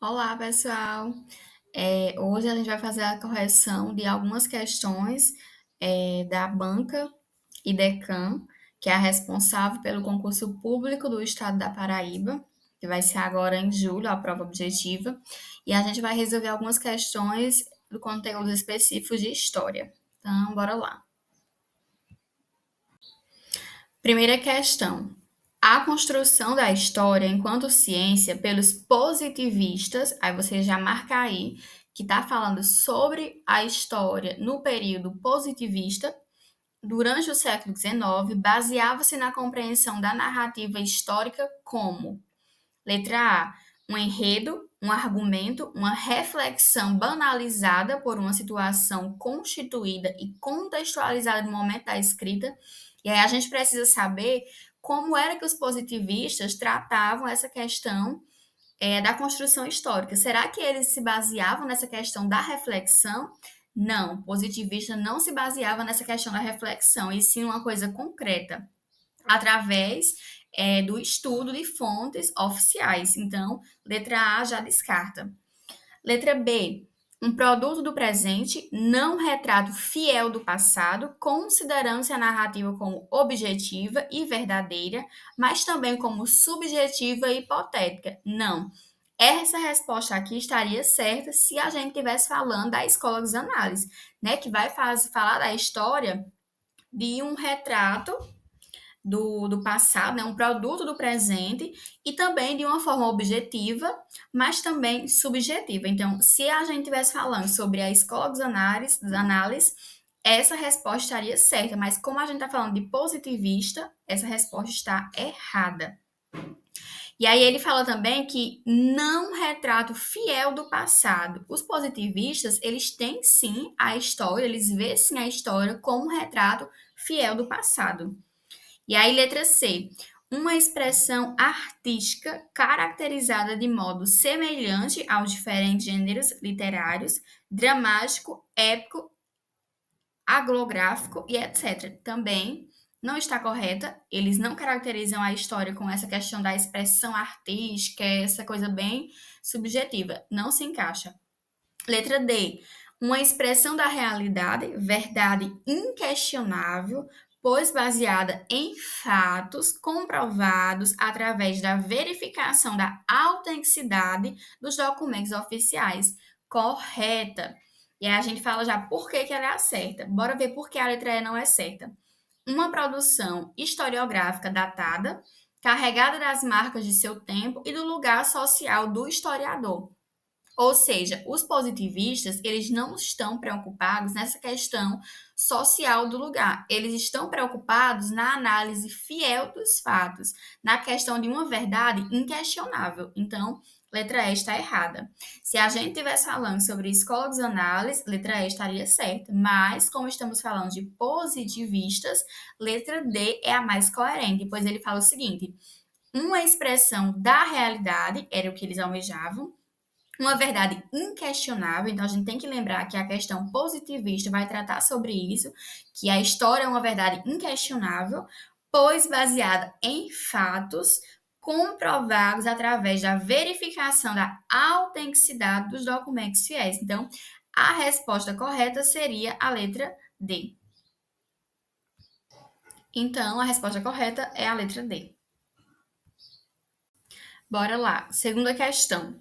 Olá, pessoal. Hoje a gente vai fazer a correção de algumas questões da banca IDECAM, que é a responsável pelo concurso público do estado da Paraíba, que vai ser agora em julho, a prova objetiva. E a gente vai resolver algumas questões do conteúdo específico de história. Então, bora lá. Primeira questão. A construção da história enquanto ciência pelos positivistas, aí você já marca aí que está falando sobre a história no período positivista, durante o século XIX, baseava-se na compreensão da narrativa histórica como: letra A, um enredo, um argumento, uma reflexão banalizada por uma situação constituída e contextualizada no momento da escrita. E aí a gente precisa saber como era que os positivistas tratavam essa questão da construção histórica. Será que eles se baseavam nessa questão da reflexão? Não, o positivista não se baseava nessa questão da reflexão, e sim uma coisa concreta através do estudo de fontes oficiais. Então, letra A já descarta. Letra B. Um produto do presente, não retrato fiel do passado, considerando-se a narrativa como objetiva e verdadeira, mas também como subjetiva e hipotética. Não. Essa resposta aqui estaria certa se a gente estivesse falando da escola dos análises, né? Que vai falar da história de um retrato do passado, né, um produto do presente, e também de uma forma objetiva, mas também subjetiva. Então, se a gente estivesse falando sobre a escola dos análises, essa resposta estaria certa, mas como a gente está falando de positivista, essa resposta está errada. E aí ele fala também que não retrato fiel do passado. Os positivistas, eles têm sim a história, eles veem sim a história como um retrato fiel do passado. E aí, letra C. Uma expressão artística caracterizada de modo semelhante aos diferentes gêneros literários, dramático, épico, aglográfico e etc. Também não está correta. Eles não caracterizam a história com essa questão da expressão artística, essa coisa bem subjetiva. Não se encaixa. Letra D. Uma expressão da realidade, verdade inquestionável, pois baseada em fatos comprovados através da verificação da autenticidade dos documentos oficiais. Correta. E aí a gente fala já por que ela é a certa. Bora ver por que a letra E não é certa. Uma produção historiográfica datada, carregada das marcas de seu tempo e do lugar social do historiador. Ou seja, os positivistas, eles não estão preocupados nessa questão social do lugar. Eles estão preocupados na análise fiel dos fatos, na questão de uma verdade inquestionável. Então, letra E está errada. Se a gente estivesse falando sobre escola dos análises, letra E estaria certa. Mas, como estamos falando de positivistas, letra D é a mais coerente, pois ele fala o seguinte: uma expressão da realidade, era o que eles almejavam, uma verdade inquestionável. Então a gente tem que lembrar que a questão positivista vai tratar sobre isso, que a história é uma verdade inquestionável, pois baseada em fatos comprovados através da verificação da autenticidade dos documentos fiéis. Então, a resposta correta seria a letra D. Então, a resposta correta é a letra D. Bora lá. Segunda questão.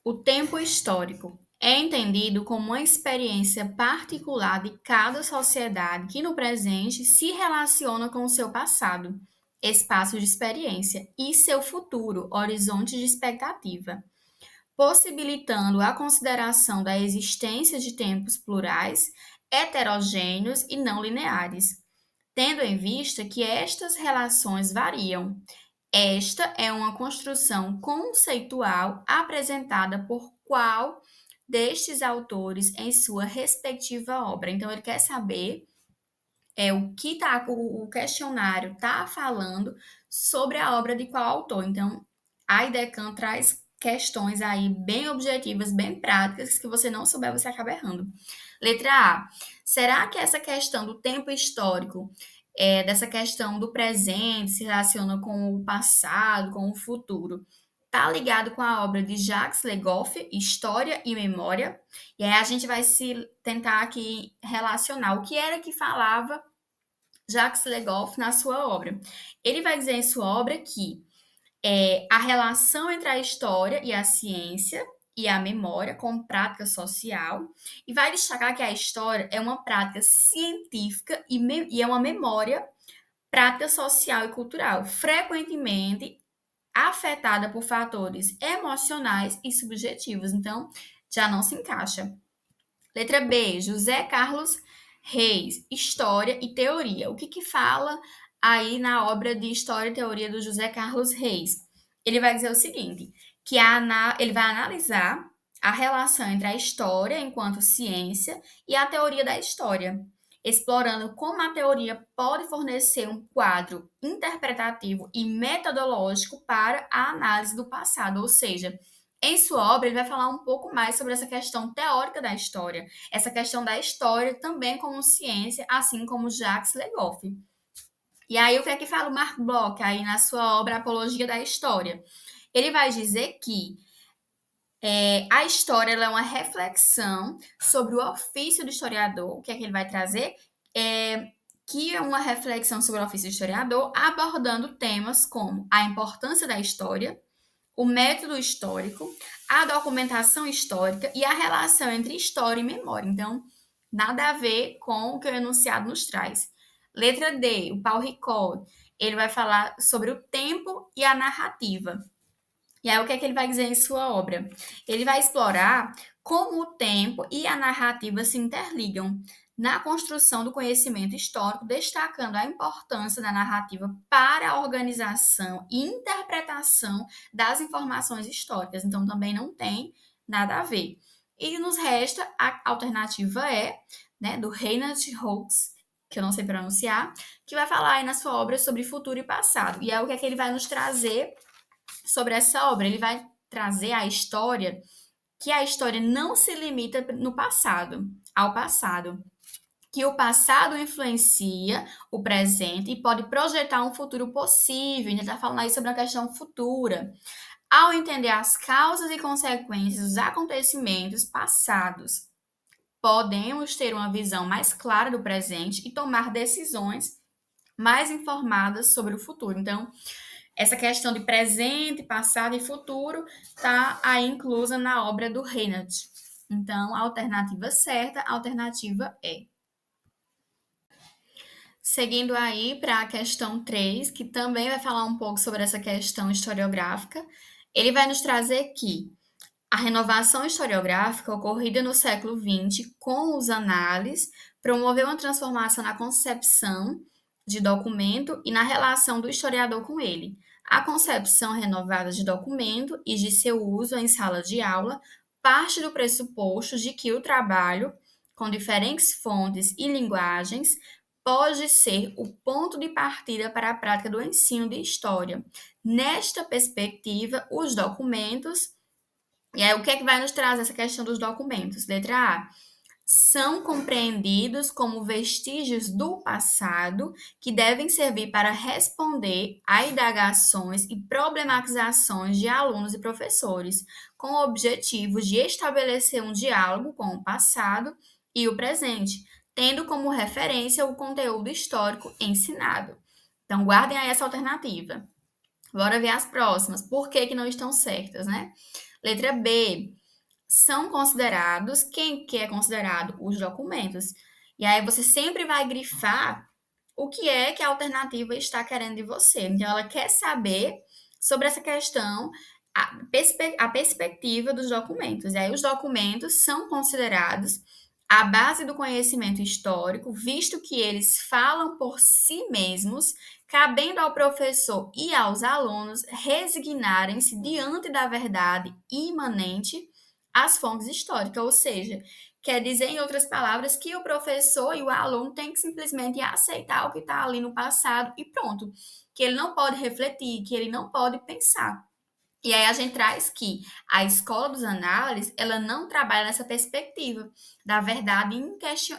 O tempo histórico é entendido como uma experiência particular de cada sociedade que no presente se relaciona com o seu passado, espaço de experiência, e seu futuro, horizonte de expectativa, possibilitando a consideração da existência de tempos plurais, heterogêneos e não lineares, tendo em vista que estas relações variam. Esta é uma construção conceitual apresentada por qual destes autores em sua respectiva obra. Então, ele quer saber o que o questionário está falando sobre a obra de qual autor. Então, a IDECAM traz questões aí bem objetivas, bem práticas, que você não souber, você acaba errando. Letra A. Será que essa questão do tempo histórico, dessa questão do presente, se relaciona com o passado, com o futuro? tá ligado com a obra de Jacques Le Goff, História e Memória. E aí a gente vai se tentar aqui relacionar o que era que falava Jacques Le Goff na sua obra. Ele vai dizer em sua obra que a relação entre a história e a ciência e a memória como prática social, e vai destacar que a história é uma prática científica e é uma memória prática social e cultural, frequentemente afetada por fatores emocionais e subjetivos. Então, já não se encaixa. Letra B, José Carlos Reis, História e Teoria. O que que fala aí na obra de História e Teoria do José Carlos Reis? Ele vai dizer o seguinte, que ele vai analisar a relação entre a história enquanto ciência e a teoria da história, explorando como a teoria pode fornecer um quadro interpretativo e metodológico para a análise do passado, ou seja, em sua obra, ele vai falar um pouco mais sobre essa questão teórica da história, essa questão da história também como ciência, assim como Jacques Le Goff. E aí, o que é que fala o Marc Bloch aí na sua obra Apologia da História? Ele vai dizer que a história ela é uma reflexão sobre o ofício do historiador. O que é que ele vai trazer? Que é uma reflexão sobre o ofício do historiador, abordando temas como a importância da história, o método histórico, a documentação histórica e a relação entre história e memória. Então, nada a ver com o que o enunciado nos traz. Letra D, o Paul Ricoeur, ele vai falar sobre o tempo e a narrativa. E aí, o que é que ele vai dizer em sua obra? Ele vai explorar como o tempo e a narrativa se interligam na construção do conhecimento histórico, destacando a importância da narrativa para a organização e interpretação das informações históricas. Então, também não tem nada a ver. E nos resta a alternativa E, né, do Reinhard Hoeks, que eu não sei pronunciar, que vai falar aí na sua obra sobre futuro e passado. E é o que é que ele vai nos trazer sobre essa obra. Ele vai trazer a história, que a história não se limita no passado, ao passado, que o passado influencia o presente e pode projetar um futuro possível. A gente está falando aí sobre a questão futura. Ao entender as causas e consequências dos acontecimentos passados, podemos ter uma visão mais clara do presente e tomar decisões mais informadas sobre o futuro. Então, essa questão de presente, passado e futuro está aí inclusa na obra do Reinhardt. Então, a alternativa certa, a alternativa é. Seguindo aí para a questão 3, que também vai falar um pouco sobre essa questão historiográfica, ele vai nos trazer que a renovação historiográfica ocorrida no século XX com os análises promoveu uma transformação na concepção de documento e na relação do historiador com ele. A concepção renovada de documento e de seu uso em sala de aula parte do pressuposto de que o trabalho, com diferentes fontes e linguagens, pode ser o ponto de partida para a prática do ensino de história. Nesta perspectiva, os documentos e aí, o que é que vai nos trazer essa questão dos documentos? Letra A. São compreendidos como vestígios do passado que devem servir para responder a indagações e problematizações de alunos e professores, com o objetivo de estabelecer um diálogo com o passado e o presente, tendo como referência o conteúdo histórico ensinado. Então, guardem aí essa alternativa. Bora ver as próximas. Por que que não estão certas, né? Letra B. São considerados, quem que é considerado? Os documentos. E aí você sempre vai grifar o que é que a alternativa está querendo de você. Então, ela quer saber sobre essa questão, a perspectiva dos documentos. E aí, os documentos são considerados a base do conhecimento histórico, visto que eles falam por si mesmos, cabendo ao professor e aos alunos resignarem-se diante da verdade imanente às fontes históricas, ou seja, quer dizer, em outras palavras, que o professor e o aluno têm que simplesmente aceitar o que está ali no passado e pronto, que ele não pode refletir, que ele não pode pensar. E aí a gente traz que a escola dos análises, ela não trabalha nessa perspectiva da verdade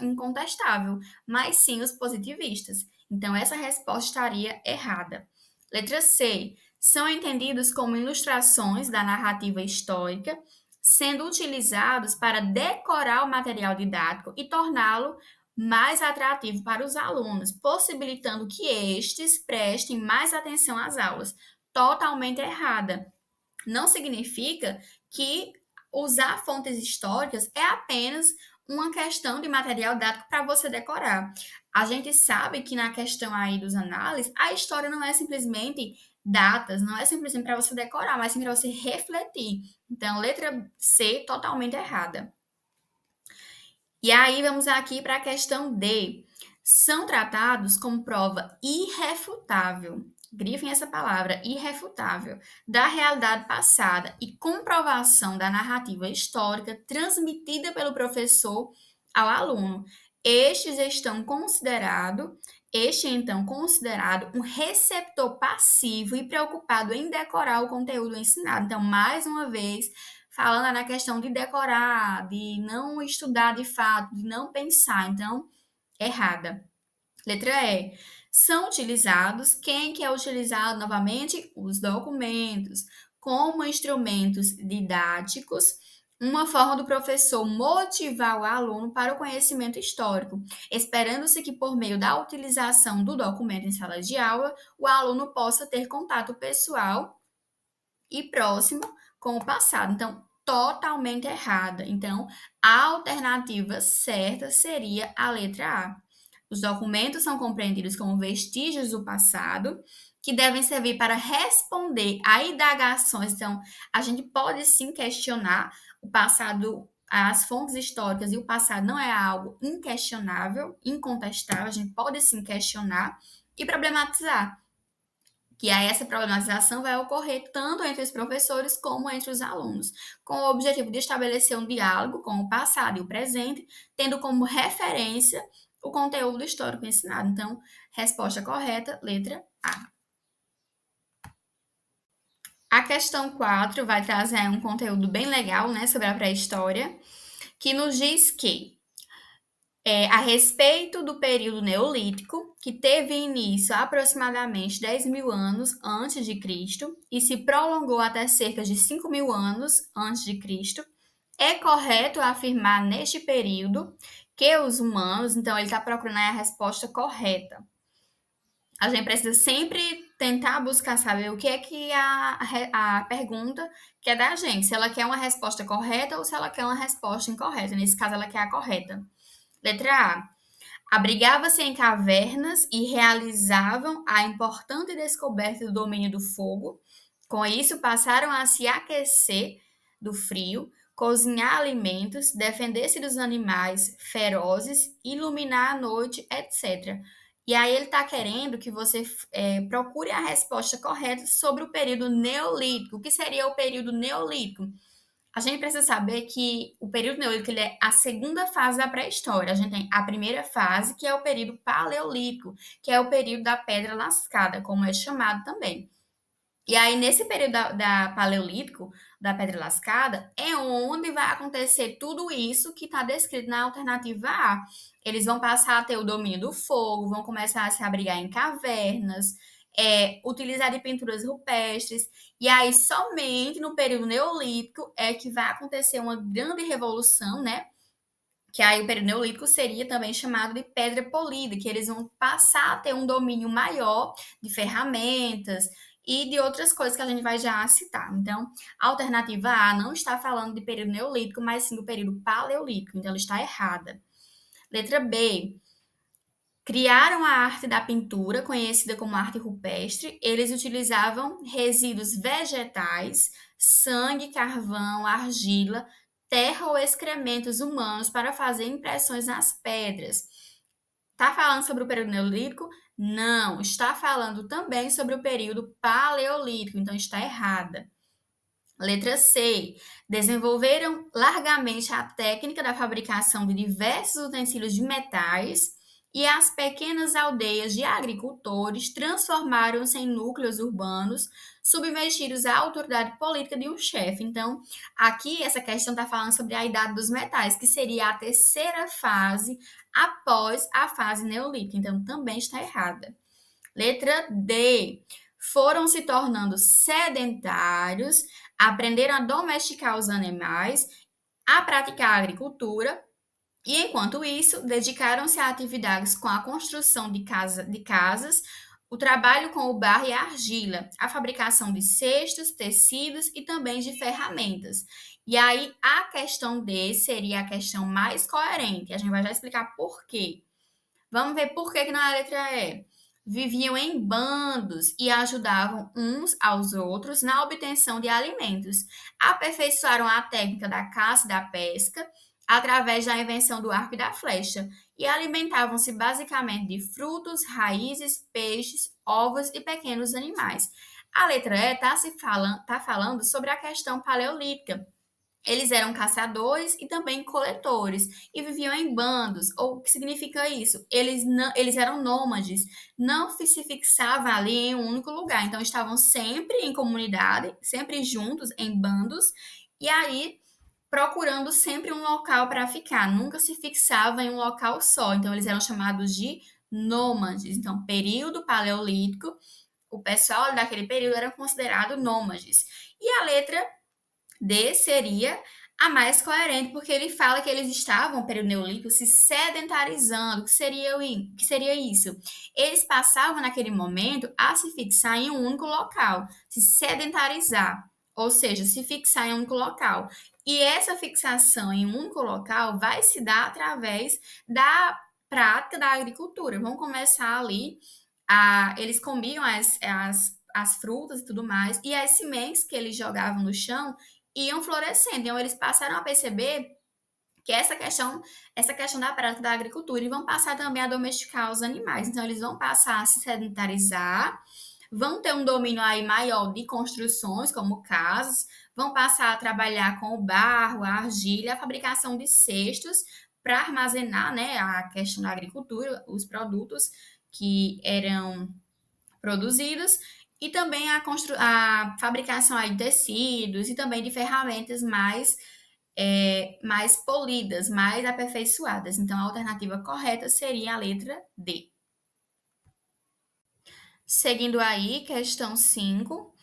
incontestável, mas sim os positivistas. Então, essa resposta estaria errada. Letra C. São entendidos como ilustrações da narrativa histórica, sendo utilizados para decorar o material didático e torná-lo mais atrativo para os alunos, possibilitando que estes prestem mais atenção às aulas. Totalmente errada. Não significa que usar fontes históricas é apenas uma questão de material didático para você decorar. A gente sabe que na questão aí dos análises, a história não é simplesmente datas, não é simplesmente para você decorar, mas sim para você refletir. Então, letra C, totalmente errada. E aí vamos aqui para a questão D. São tratados como prova irrefutável, grifem essa palavra, irrefutável, da realidade passada e comprovação da narrativa histórica transmitida pelo professor ao aluno. Estes estão considerado, este é então considerado um receptor passivo e preocupado em decorar o conteúdo ensinado. Então, mais uma vez, falando na questão de decorar, de não estudar de fato, de não pensar. Então, errada. Letra E. São utilizados, quem que é utilizado novamente? Os documentos, como instrumentos didáticos, uma forma do professor motivar o aluno para o conhecimento histórico, esperando-se que por meio da utilização do documento em sala de aula, o aluno possa ter contato pessoal e próximo com o passado. Então, totalmente errada. Então, a alternativa certa seria a letra A. Os documentos são compreendidos como vestígios do passado, que devem servir para responder a indagações. Então, a gente pode sim questionar o passado, as fontes históricas e o passado não é algo inquestionável, incontestável, a gente pode sim questionar e problematizar que aí essa problematização vai ocorrer tanto entre os professores como entre os alunos, com o objetivo de estabelecer um diálogo com o passado e o presente, tendo como referência o conteúdo histórico ensinado. Então, resposta correta, letra A. A questão 4 vai trazer um conteúdo bem legal, né, sobre a pré-história, que nos diz que a respeito do período neolítico, que teve início há aproximadamente 10.000 anos antes de Cristo e se prolongou até cerca de 5.000 anos antes de Cristo, é correto afirmar neste período que os humanos, então ele está procurando a resposta correta. A gente precisa sempre tentar buscar saber o que é que a pergunta quer da gente, se ela quer uma resposta correta ou se ela quer uma resposta incorreta. Nesse caso, ela quer a correta. Letra A. Abrigava-se em cavernas e realizavam a importante descoberta do domínio do fogo. Com isso, passaram a se aquecer do frio, cozinhar alimentos, defender-se dos animais ferozes, iluminar a noite, etc. E aí ele está querendo que você procure a resposta correta sobre o período neolítico. O que seria o período neolítico? A gente precisa saber que o período neolítico ele é a segunda fase da pré-história. A gente tem a primeira fase, que é o período paleolítico, que é o período da pedra lascada, como é chamado também. E aí, nesse período da paleolítico, da pedra lascada, é onde vai acontecer tudo isso que está descrito na alternativa A. Eles vão passar a ter o domínio do fogo, vão começar a se abrigar em cavernas, utilizar de pinturas rupestres, e aí somente no período neolítico é que vai acontecer uma grande revolução, né? Que aí o período neolítico seria também chamado de pedra polida, que eles vão passar a ter um domínio maior de ferramentas e de outras coisas que a gente vai já citar. Então, a alternativa A não está falando de período neolítico, mas sim do período paleolítico, então ela está errada. Letra B. Criaram a arte da pintura, conhecida como arte rupestre. Eles utilizavam resíduos vegetais, sangue, carvão, argila, terra ou excrementos humanos para fazer impressões nas pedras. Está falando sobre o período neolítico? Não, está falando também sobre o período paleolítico, então está errada. Letra C. Desenvolveram largamente a técnica da fabricação de diversos utensílios de metais e as pequenas aldeias de agricultores transformaram-se em núcleos urbanos submetidos à autoridade política de um chefe. Então, aqui essa questão está falando sobre a idade dos metais, que seria a terceira fase após a fase neolítica. Então, também está errada. Letra D. foram se tornando sedentários, aprenderam a domesticar os animais, a praticar a agricultura e, enquanto isso, dedicaram-se a atividades com a construção de casas, o trabalho com o barro e a argila, a fabricação de cestos, tecidos e também de ferramentas. E aí, a questão D seria a questão mais coerente. A gente vai já explicar por quê. Vamos ver por que na letra E. Viviam em bandos e ajudavam uns aos outros na obtenção de alimentos. Aperfeiçoaram a técnica da caça e da pesca através da invenção do arco e da flecha e alimentavam-se basicamente de frutos, raízes, peixes, ovos e pequenos animais. A letra E tá falando sobre a questão paleolítica. Eles eram caçadores e também coletores e viviam em bandos. Ou o que significa isso? Eles eram nômades, não se fixavam ali em um único lugar. Então estavam sempre em comunidade, sempre juntos em bandos e aí procurando sempre um local para ficar. Nunca se fixava em um local só. Então eles eram chamados de nômades. Então, período paleolítico, o pessoal daquele período era considerado nômades. E a letra D seria a mais coerente, porque ele fala que eles estavam, período neolítico, se sedentarizando. Que seria isso? Eles passavam naquele momento a se fixar em um único local, se sedentarizar, ou seja, se fixar em um único local. E essa fixação em um único local vai se dar através da prática da agricultura. Vamos começar ali eles comiam as frutas e tudo mais, e as sementes que eles jogavam no chão iam florescendo. Então, eles passaram a perceber que essa questão da prática da agricultura e vão passar também a domesticar os animais. Então, eles vão passar a se sedentarizar, vão ter um domínio aí maior de construções, como casas, vão passar a trabalhar com o barro, a argila, a fabricação de cestos para armazenar, né, a questão da agricultura, os produtos que eram produzidos e também a fabricação aí de tecidos e também de ferramentas mais polidas, mais aperfeiçoadas. Então, a alternativa correta seria a letra D. Seguindo aí, questão 5.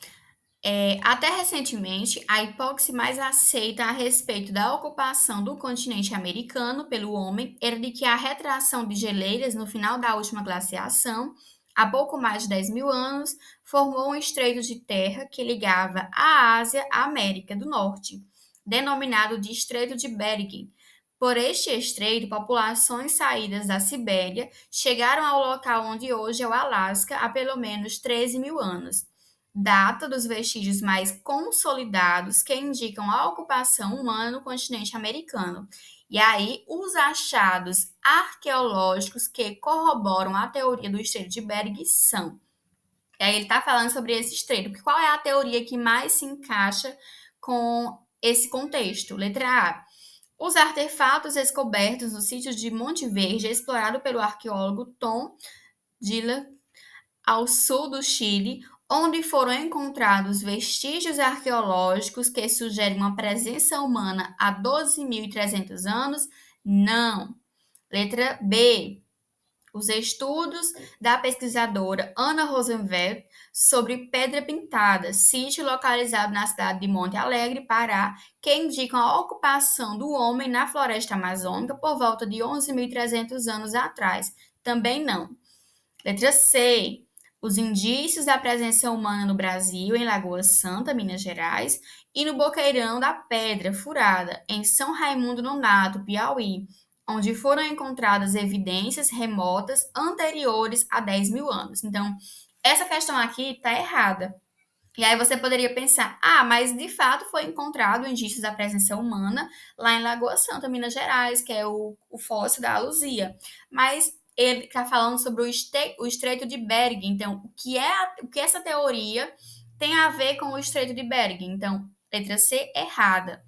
Até recentemente, a hipótese mais aceita a respeito da ocupação do continente americano pelo homem era de que a retração de geleiras no final da última glaciação, há pouco mais de 10 mil anos, formou um estreito de terra que ligava a Ásia à América do Norte, denominado de Estreito de Bering. Por este estreito, populações saídas da Sibéria chegaram ao local onde hoje é o Alasca há pelo menos 13 mil anos, data dos vestígios mais consolidados que indicam a ocupação humana no continente americano. E aí, os achados arqueológicos que corroboram a teoria do Estreito de Bering são. E aí, ele está falando sobre esse estreito, porque qual é a teoria que mais se encaixa com esse contexto? Letra A. Os artefatos descobertos no sítio de Monte Verde, explorado pelo arqueólogo Tom Dillon, ao sul do Chile, onde foram encontrados vestígios arqueológicos que sugerem uma presença humana há 12.300 anos? Não. Letra B. Os estudos da pesquisadora Ana Rosenfeld sobre Pedra Pintada, sítio localizado na cidade de Monte Alegre, Pará, que indicam a ocupação do homem na floresta amazônica por volta de 11.300 anos atrás. Também não. Letra C. Os indícios da presença humana no Brasil, em Lagoa Santa, Minas Gerais, e no Boqueirão da Pedra Furada, em São Raimundo Nonato, Piauí, onde foram encontradas evidências remotas anteriores a 10 mil anos. Então, essa questão aqui está errada. E aí você poderia pensar, mas de fato foi encontrado indícios da presença humana lá em Lagoa Santa, Minas Gerais, que é o fóssil da Luzia. Mas ele está falando sobre o Estreito de Bering. Então, o que essa teoria tem a ver com o Estreito de Bering? Então, letra C, errada.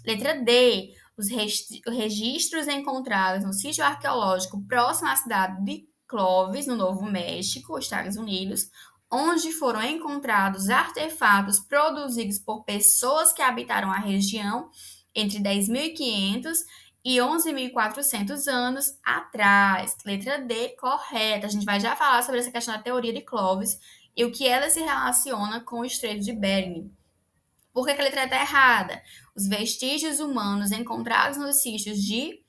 Letra D, os registros encontrados no sítio arqueológico próximo à cidade de Clovis, no Novo México, Estados Unidos, onde foram encontrados artefatos produzidos por pessoas que habitaram a região entre 10.500 e 11.400 anos atrás. Letra D, correta. A gente vai já falar sobre essa questão da teoria de Clovis e o que ela se relaciona com o Estreito de Bering. Por que a letra está errada? Os vestígios humanos encontrados nos sítios de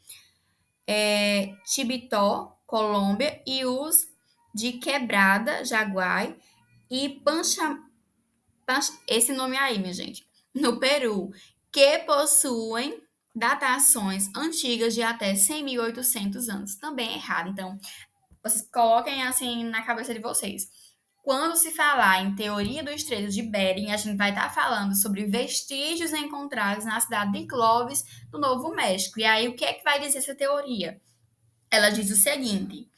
Chibitó, Colômbia, e os de Quebrada, Jaguai, e esse nome aí, minha gente, no Peru, que possuem datações antigas de até 100.800 anos. Também é errado. Então, vocês coloquem assim na cabeça de vocês. Quando se falar em teoria do Estreito de Bering, a gente vai estar falando sobre vestígios encontrados na cidade de Clovis, no Novo México. E aí, o que é que vai dizer essa teoria? Ela diz o seguinte: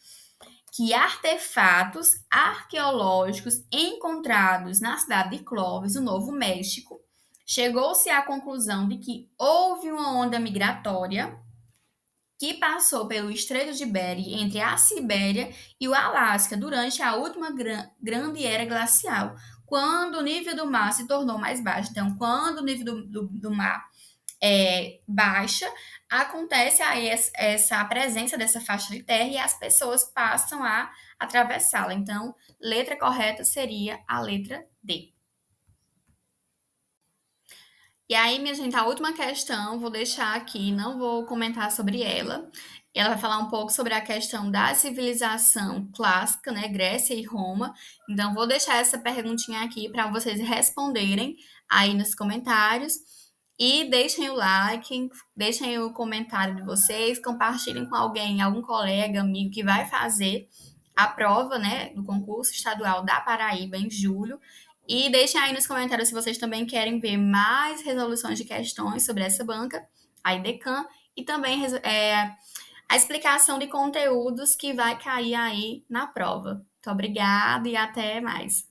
que artefatos arqueológicos encontrados na cidade de Clovis, no Novo México, chegou-se à conclusão de que houve uma onda migratória que passou pelo Estreito de Bering entre a Sibéria e o Alasca durante a última grande era glacial, quando o nível do mar se tornou mais baixo. Então, quando o nível do mar baixa, acontece aí essa presença dessa faixa de terra e as pessoas passam a atravessá-la. Então, letra correta seria a letra D. E aí, minha gente, a última questão, vou deixar aqui, não vou comentar sobre ela. Ela vai falar um pouco sobre a questão da civilização clássica, né, Grécia e Roma. Então, vou deixar essa perguntinha aqui para vocês responderem aí nos comentários. E deixem o like, deixem o comentário de vocês, compartilhem com alguém, algum colega, amigo que vai fazer a prova, né, do concurso estadual da Paraíba em julho. E deixem aí nos comentários se vocês também querem ver mais resoluções de questões sobre essa banca, a IDECAM, e também a explicação de conteúdos que vai cair aí na prova. Muito obrigada e até mais.